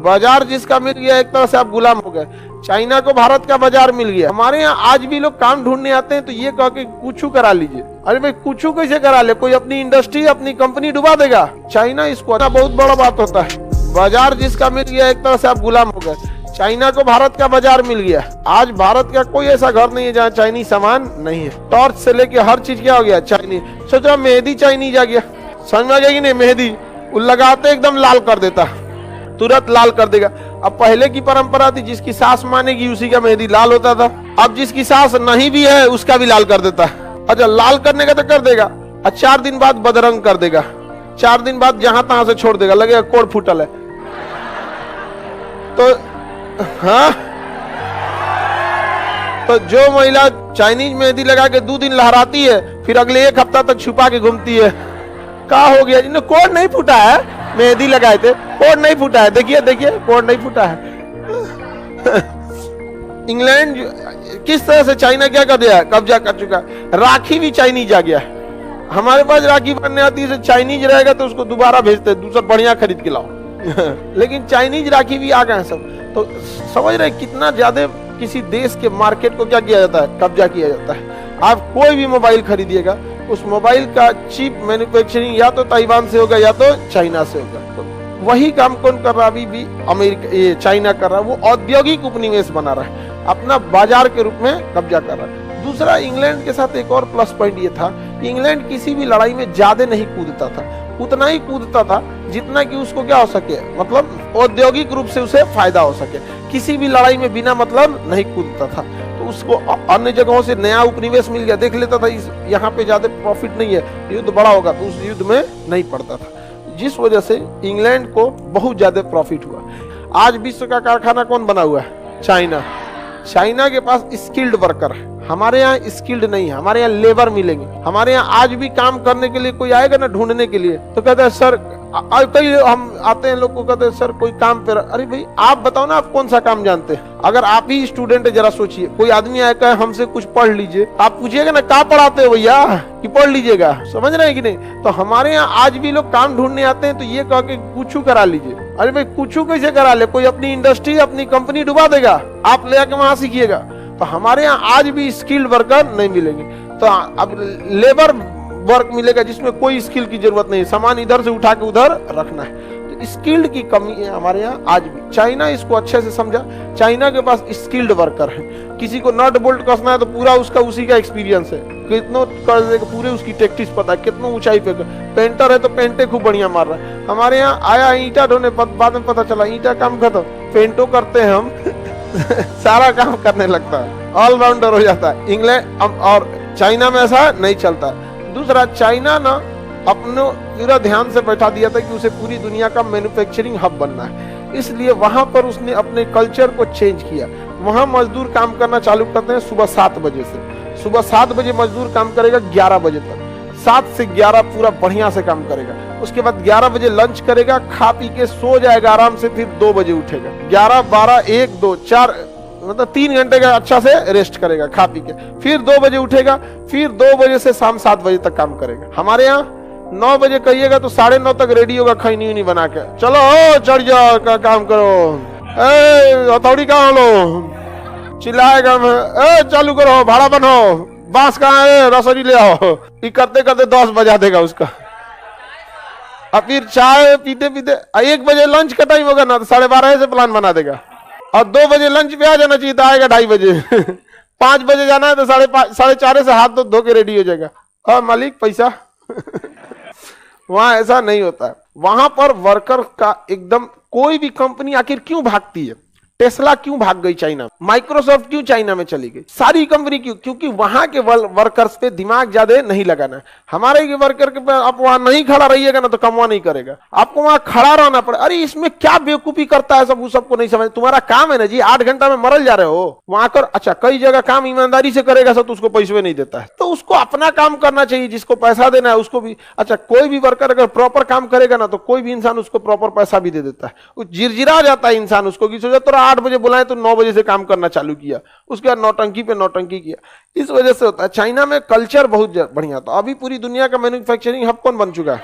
बाजार जिसका मिल गया एक तरह से आप गुलाम हो गए। चाइना को भारत का बाजार मिल गया। हमारे यहाँ आज भी लोग काम ढूंढने आते हैं तो ये कह के कुछ करा लीजिए। अरे भाई कुछ कैसे करा ले, कोई अपनी इंडस्ट्री अपनी कंपनी डुबा देगा। चाइना इसको बहुत बड़ा बात होता है। बाजार जिसका मिल गया एक तरह से आप गुलाम हो गए। चाइना को भारत का बाजार मिल गया। आज भारत का कोई ऐसा घर नहीं है जहाँ चाइनीज सामान नहीं है। टॉर्च से लेके हर चीज क्या हो गया चाइनीज। सोचो मेहंदी चाइनीज आ गया, समझ में आ गया कि नहीं। मेहंदी वो लगाते एकदम लाल कर देता, तुरंत लाल कर देगा। अब पहले की परंपरा थी जिसकी सास मानेगी उसी का मेहंदी लाल होता था। अब जिसकी सास नहीं भी है उसका भी लाल कर देता है। अच्छा लाल करने का तो कर देगा और 4 दिन बाद बदरंग कर देगा। 4 दिन बाद जहां तहां से छोड़ देगा, लगेगा कोड़ फूटल है। तो हाँ, तो जो महिला चाइनीज मेहंदी लगा के 2 दिन लहराती है फिर अगले 1 हफ्ता तक छुपा के घूमती है। क्या हो गया, जिन्हें कोड नहीं फूटा है, मेहंदी लगाए थे कोड नहीं फूटा है। देखिए देखिए कोड नहीं फूटा है। इंग्लैंड किस तरह से चाइना क्या कर दिया, कब्जा कर चुका है। राखी भी चाइनीज आ गया है। हमारे पास राखी बनने आती है, चाइनीज रहेगा तो उसको दोबारा भेजते हैं, दूसरा बढ़िया खरीद के लाओ। लेकिन चाइनीज राखी भी आ गए हैं सब। तो समझ रहे कितना ज्यादा किसी देश के मार्केट को क्या किया जाता है, कब्जा किया जाता है। आप कोई भी मोबाइल खरीदिएगा उस मोबाइल का चीप मैन्युफैक्चरिंग या तो ताइवान से होगा या तो चाइना से होगा। तो वही काम कौन कर रहा है, अभी भी अमेरिका ये चाइना कर रहा है। वो औद्योगिक उपनिवेश बना रहा है, अपना बाजार के रूप में कब्जा कर रहा है। दूसरा इंग्लैंड के साथ एक और प्लस पॉइंट ये था कि इंग्लैंड किसी भी लड़ाई में ज्यादा नहीं कूदता था, उतना ही कूदता था जितना कि उसको क्या हो सके, मतलब औद्योगिक रूप से उसे फायदा हो सके। किसी भी लड़ाई में बिना मतलब नहीं कूदता था। तो उसको अन्य जगहों से नया उपनिवेश मिल गया, देख लेता था इस यहाँ पे ज्यादा प्रॉफिट नहीं है, युद्ध बड़ा होगा तो उस युद्ध में नहीं पड़ता था, जिस वजह से इंग्लैंड को बहुत ज्यादा प्रॉफिट हुआ। आज विश्व का कारखाना कौन बना हुआ है, चाइना। चाइना के पास स्किल्ड वर्कर है, हमारे यहाँ स्किल्ड नहीं है। हमारे यहाँ लेबर मिलेंगे। हमारे यहाँ आज भी काम करने के लिए कोई आएगा ना ढूंढने के लिए तो कहते हैं सर, कई हम आते हैं लोग को कहते हैं सर कोई काम पे। अरे भाई आप बताओ ना आप कौन सा काम जानते हैं। अगर आप ही स्टूडेंट है जरा सोचिए, कोई आदमी आएगा हमसे कुछ पढ़ लीजिए, आप पूछिएगा ना क्या पढ़ाते हो भैया कि पढ़ लीजिएगा, समझ रहे हैं कि नहीं। तो हमारे यहाँ आज भी लोग काम ढूंढने आते हैं तो ये कह के कुछ करा लीजिए। अरे भाई कुछ कैसे करा ले, कोई अपनी इंडस्ट्री अपनी कंपनी डुबा देगा, आप ले आके वहां सीखिएगा। तो हमारे यहाँ आज भी स्किल्ड वर्कर नहीं मिलेंगे। तो अब लेबर वर्क मिलेगा जिसमें कोई स्किल की जरूरत नहीं, सामान इधर से उठा के उधर रखना है। तो स्किल्ड की कमी है हमारे यहाँ आज भी। चाइना इसको अच्छे से समझा, चाइना के पास स्किल्ड वर्कर है। किसी को नट बोल्ट कसना है तो पूरा उसका उसी का एक्सपीरियंस है, कितनों कर देगा, पूरे उसकी टैक्टिस पता है, कितना ऊंचाई पे। पेंटर है तो पेंटे खूब बढ़िया मार रहा है। हमारे यहाँ आया ईंटा ढोने, बाद में पता चला ईंटा काम खत्म, पेंटो करते हैं हम। सारा काम करने लगता है, ऑलराउंडर हो जाता है। इंग्लैंड और चाइना में ऐसा नहीं चलता। दूसरा, चाइना ना अपने पूरा ध्यान से बैठा दिया था कि उसे पूरी दुनिया का मैन्युफैक्चरिंग हब बनना है, इसलिए वहां पर उसने अपने कल्चर को चेंज किया। वहां मजदूर काम करना चालू करते हैं सुबह 7 बजे से। सुबह 7 बजे मजदूर काम करेगा 11 बजे तक, 7 से 11 पूरा बढ़िया से काम करेगा। उसके बाद 11 बजे लंच करेगा, खा पी के सो जाएगा आराम से, फिर 2 बजे उठेगा। 11, 12, 1, 2, 4 मतलब 3 घंटे का अच्छा से रेस्ट करेगा खा पी के, फिर 2 बजे उठेगा, फिर 2 बजे से शाम 7 बजे तक काम करेगा। हमारे यहाँ 9 बजे कहिएगा तो 9:30 तक रेडी होगा खैनी उनी बना के, चलो हो चढ़ जाओ का काम करो, हथौड़ी कहाँ लो, चिल्लाएगा चालू करो, भाड़ा बनो, बांस कहाँ है, रसोई ले आओ। ये करते करते 10 बजा देगा उसका। अब फिर चाय पीते पीते 1 बजे लंच का टाइम होगा ना तो 12:30 से प्लान बना देगा, और 2 बजे लंच पे आ जाना चाहिए तो आएगा 2:30 बजे। 5 बजे जाना है तो 4:30 से हाथ धो के रेडी हो जाएगा। हाँ मालिक पैसा। वहां ऐसा नहीं होता है। वहां पर वर्कर का एकदम, कोई भी कंपनी आखिर क्यों भागती है, टेस्ला क्यों भाग गई चाइना, माइक्रोसॉफ्ट क्यों चाइना में चली गई, सारी कंपनी क्यों, क्योंकि वहां के वर्कर्स पे दिमाग ज्यादा नहीं लगाना। हमारे के वर्कर के आप वहां नहीं खड़ा रहिएगा ना तो कमवा नहीं करेगा, आपको वहां खड़ा रहना पड़े। अरे इसमें क्या बेवकूफी करता है सब, सबको नहीं समझ। तुम्हारा काम है ना जी, 8 घंटा में मरल जा रहे हो वहां कर। अच्छा कई जगह काम ईमानदारी से करेगा सब तो उसको पैसे नहीं देता है, तो उसको अपना काम करना चाहिए, जिसको पैसा देना है उसको भी। अच्छा कोई भी वर्कर अगर प्रॉपर काम करेगा ना तो कोई भी इंसान उसको प्रॉपर पैसा भी दे देता है। वो जिरजिरा जाता है इंसान उसको कि सोचा तो 8 बजे बुलाए तो 9 बजे से काम करना चालू किया, उसके बाद नौटंकी पे नौटंकी किया। इस वजह से होता है। चाइना में कल्चर बहुत बढ़िया था। अभी पूरी दुनिया का मैन्युफैक्चरिंग हब कौन बन चुका है,